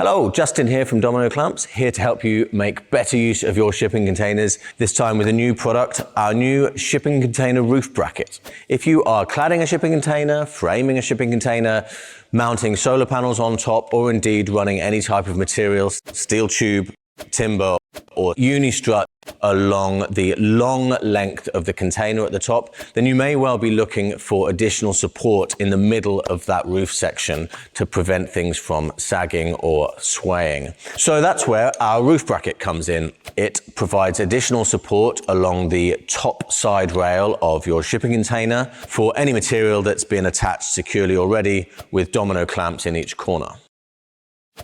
Hello, Justin here from Domino Clamps, here to help you make better use of your shipping containers, this time with a new product, our new shipping container roof bracket. If you are cladding a shipping container, framing a shipping container, mounting solar panels on top, or indeed running any type of materials, steel tube, timber, or Unistrut along the long length of the container at the top, then you may well be looking for additional support in the middle of that roof section to prevent things from sagging or swaying. So that's where our roof bracket comes in. It provides additional support along the top side rail of your shipping container for any material that's been attached securely already with domino clamps in each corner.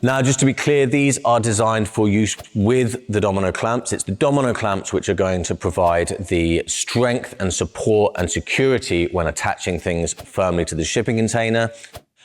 Now, just to be clear, these are designed for use with the domino clamps. It's the domino clamps which are going to provide the strength and support and security when attaching things firmly to the shipping container.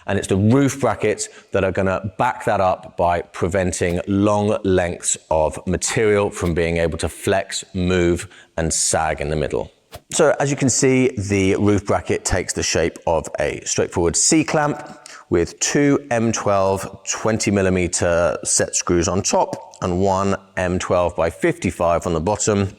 And it's the roof brackets that are going to back that up by preventing long lengths of material from being able to flex, move, and sag in the middle. So as you can see, the roof bracket takes the shape of a straightforward C-clamp with two M12 20mm set screws on top and one M12 by 55 on the bottom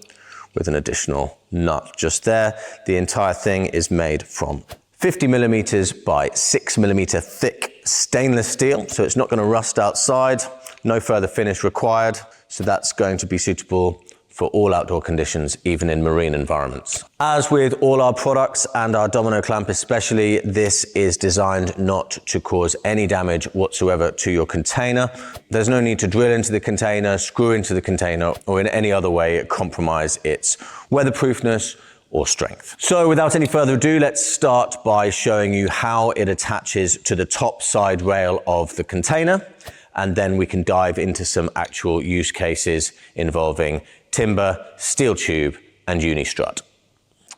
with an additional nut just there. The entire thing is made from 50mm by 6mm thick stainless steel, so it's not going to rust outside, no further finish required, so that's going to be suitable for all outdoor conditions, even in marine environments. As with all our products and our domino clamp especially, this is designed not to cause any damage whatsoever to your container. There's no need to drill into the container, screw into the container, or in any other way compromise its weatherproofness or strength. So without any further ado, let's start by showing you how it attaches to the top side rail of the container, and then we can dive into some actual use cases involving timber, steel tube, and Unistrut.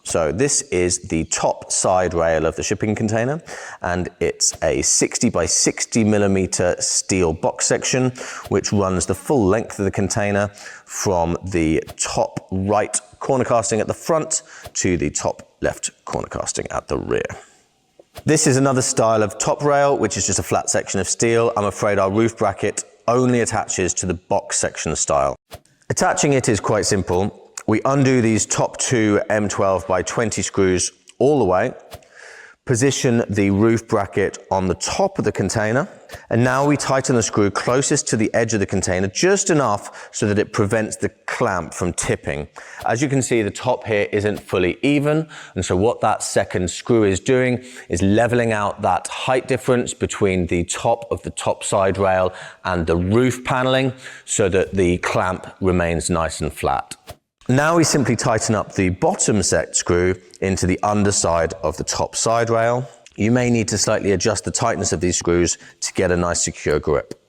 So this is the top side rail of the shipping container, and it's a 60 by 60mm steel box section, which runs the full length of the container from the top right corner casting at the front to the top left corner casting at the rear. This is another style of top rail, which is just a flat section of steel. I'm afraid our roof bracket only attaches to the box section style. Attaching it is quite simple. We undo these top two M12 by 20 screws all the way, position the roof bracket on the top of the container, and now we tighten the screw closest to the edge of the container just enough so that it prevents the clamp from tipping. As you can see, the top here isn't fully even, and so what that second screw is doing is leveling out that height difference between the top of the top side rail and the roof paneling so that the clamp remains nice and flat. Now we simply tighten up the bottom set screw into the underside of the top side rail. You may need to slightly adjust the tightness of these screws to get a nice secure grip.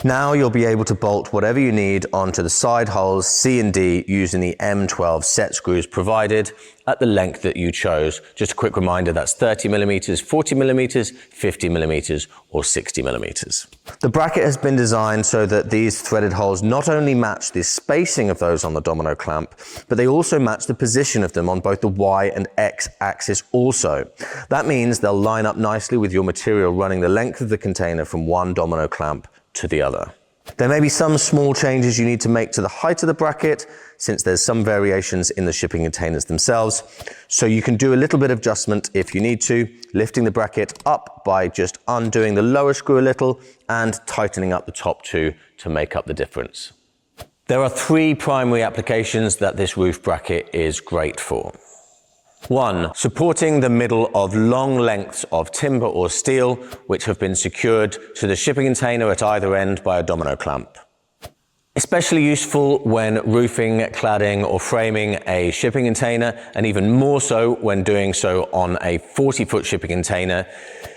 Now you'll be able to bolt whatever you need onto the side holes C and D using the M12 set screws provided at the length that you chose. Just a quick reminder, that's 30mm, 40mm, 50mm, or 60mm. The bracket has been designed so that these threaded holes not only match the spacing of those on the domino clamp, but they also match the position of them on both the Y and X axis also. That means they'll line up nicely with your material running the length of the container from one domino clamp to the other. There may be some small changes you need to make to the height of the bracket, since there's some variations in the shipping containers themselves. So you can do a little bit of adjustment if you need to, lifting the bracket up by just undoing the lower screw a little and tightening up the top two to make up the difference. There are three primary applications that this roof bracket is great for. 1. Supporting the middle of long lengths of timber or steel which have been secured to the shipping container at either end by a domino clamp. Especially useful when roofing, cladding, or framing a shipping container, and even more so when doing so on a 40-foot shipping container.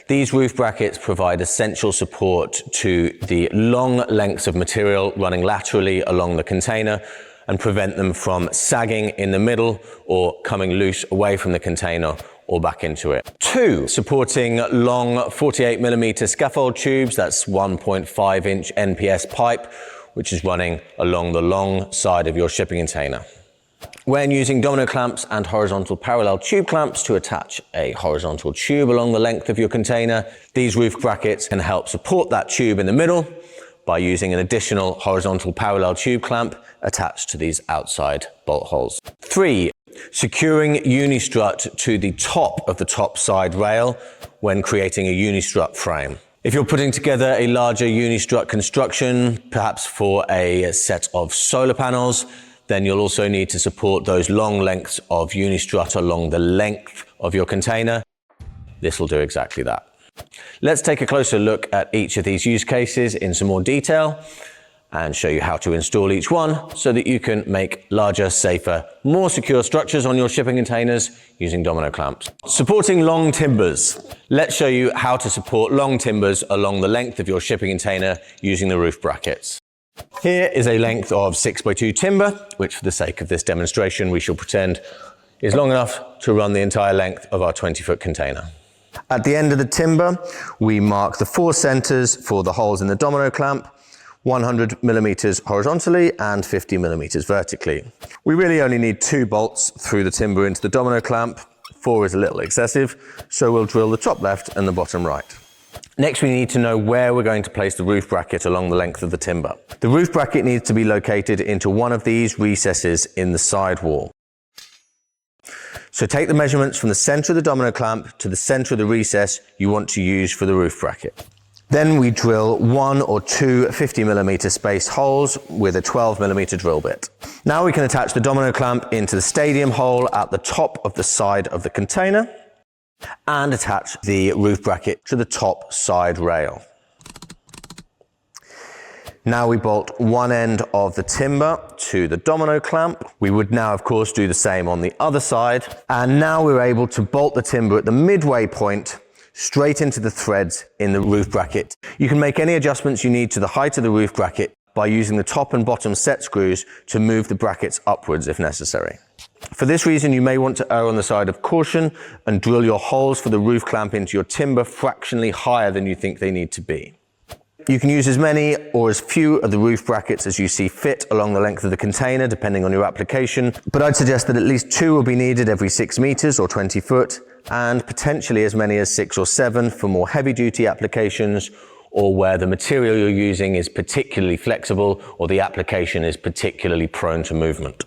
These roof brackets provide essential support to the long lengths of material running laterally along the container and prevent them from sagging in the middle or coming loose away from the container or back into it. 2, supporting long 48mm scaffold tubes, that's 1.5-inch NPS pipe, which is running along the long side of your shipping container. When using domino clamps and horizontal parallel tube clamps to attach a horizontal tube along the length of your container, these roof brackets can help support that tube in the middle by using an additional horizontal parallel tube clamp attached to these outside bolt holes. 3. Securing Unistrut to the top of the top side rail when creating a Unistrut frame. If you're putting together a larger Unistrut construction, perhaps for a set of solar panels, then you'll also need to support those long lengths of Unistrut along the length of your container. This will do exactly that. Let's take a closer look at each of these use cases in some more detail and show you how to install each one so that you can make larger, safer, more secure structures on your shipping containers using domino clamps. Supporting long timbers. Let's show you how to support long timbers along the length of your shipping container using the roof brackets. Here is a length of 6x2 timber, which for the sake of this demonstration, we shall pretend is long enough to run the entire length of our 20-foot container. At the end of the timber, we mark the 4 centers for the holes in the domino clamp, 100 millimeters horizontally and 50 millimeters vertically. We really only need 2 bolts through the timber into the domino clamp. 4 is a little excessive, so we'll drill the top left and the bottom right. Next, we need to know where we're going to place the roof bracket along the length of the timber. The roof bracket needs to be located into one of these recesses in the side wall. So take the measurements from the center of the domino clamp to the center of the recess you want to use for the roof bracket. Then we drill 1 or 2 50 millimeter spaced holes with a 12 millimeter drill bit. Now we can attach the domino clamp into the stadium hole at the top of the side of the container and attach the roof bracket to the top side rail. Now we bolt one end of the timber to the domino clamp. We would now, of course, do the same on the other side. And now we're able to bolt the timber at the midway point straight into the threads in the roof bracket. You can make any adjustments you need to the height of the roof bracket by using the top and bottom set screws to move the brackets upwards if necessary. For this reason, you may want to err on the side of caution and drill your holes for the roof clamp into your timber fractionally higher than you think they need to be. You can use as many or as few of the roof brackets as you see fit along the length of the container, depending on your application, but I'd suggest that at least 2 will be needed every 6 meters or 20 foot, and potentially as many as 6 or 7 for more heavy-duty applications or where the material you're using is particularly flexible or the application is particularly prone to movement.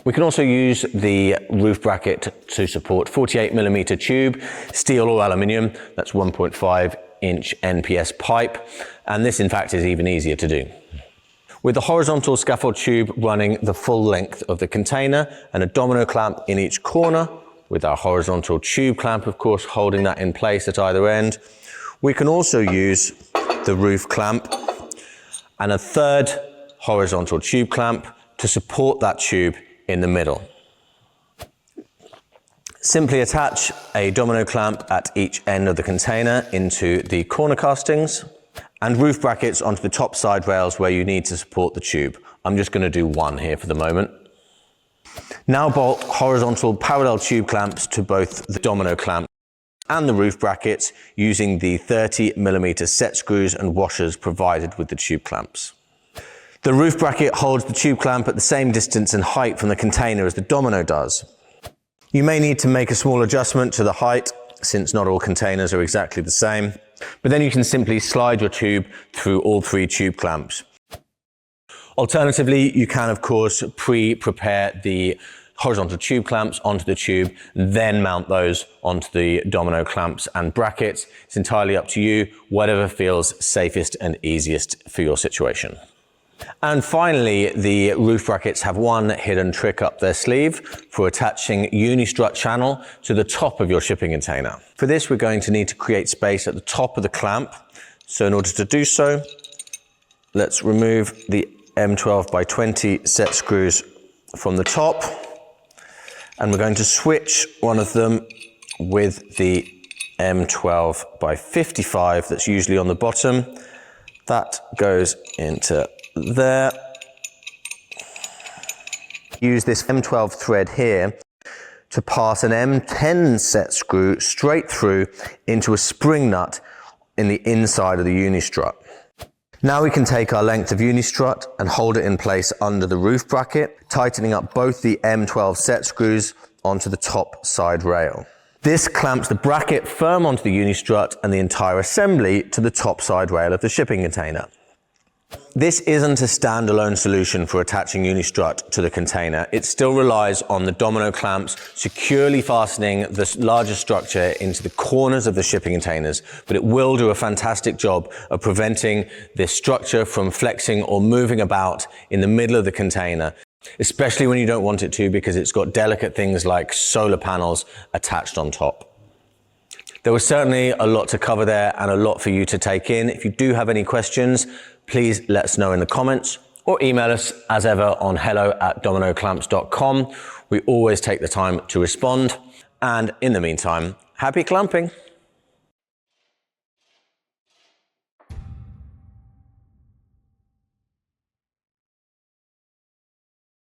We can also use the roof bracket to support 48 millimeter tube, steel or aluminium, that's 1.5 inch NPS pipe, and this in fact is even easier to do. With the horizontal scaffold tube running the full length of the container and a domino clamp in each corner, with our horizontal tube clamp of course holding that in place at either end, we can also use the roof clamp and a third horizontal tube clamp to support that tube in the middle. Simply attach a domino clamp at each end of the container into the corner castings and roof brackets onto the top side rails where you need to support the tube. I'm just going to do one here for the moment. Now bolt horizontal parallel tube clamps to both the domino clamp and the roof brackets using the 30 millimeter set screws and washers provided with the tube clamps. The roof bracket holds the tube clamp at the same distance and height from the container as the domino does. You may need to make a small adjustment to the height since not all containers are exactly the same, but then you can simply slide your tube through all 3 tube clamps. Alternatively, you can of course pre-prepare the horizontal tube clamps onto the tube, then mount those onto the domino clamps and brackets. It's entirely up to you, whatever feels safest and easiest for your situation. And finally, the roof brackets have one hidden trick up their sleeve for attaching Unistrut channel to the top of your shipping container. For this, we're going to need to create space at the top of the clamp. So in order to do so, let's remove the M12 by 20 set screws from the top. And we're going to switch one of them with the M12 by 55 that's usually on the bottom. That goes into there. Use this M12 thread here to pass an M10 set screw straight through into a spring nut in the inside of the Unistrut. Now we can take our length of Unistrut and hold it in place under the roof bracket, tightening up both the M12 set screws onto the top side rail. This clamps the bracket firm onto the Unistrut and the entire assembly to the top side rail of the shipping container. This isn't a standalone solution for attaching Unistrut to the container. It still relies on the domino clamps securely fastening the larger structure into the corners of the shipping containers, but it will do a fantastic job of preventing this structure from flexing or moving about in the middle of the container, especially when you don't want it to, because it's got delicate things like solar panels attached on top. There was certainly a lot to cover there and a lot for you to take in. If you do have any questions, please let us know in the comments or email us as ever on hello@dominoclamps.com. We always take the time to respond. And in the meantime, happy clamping.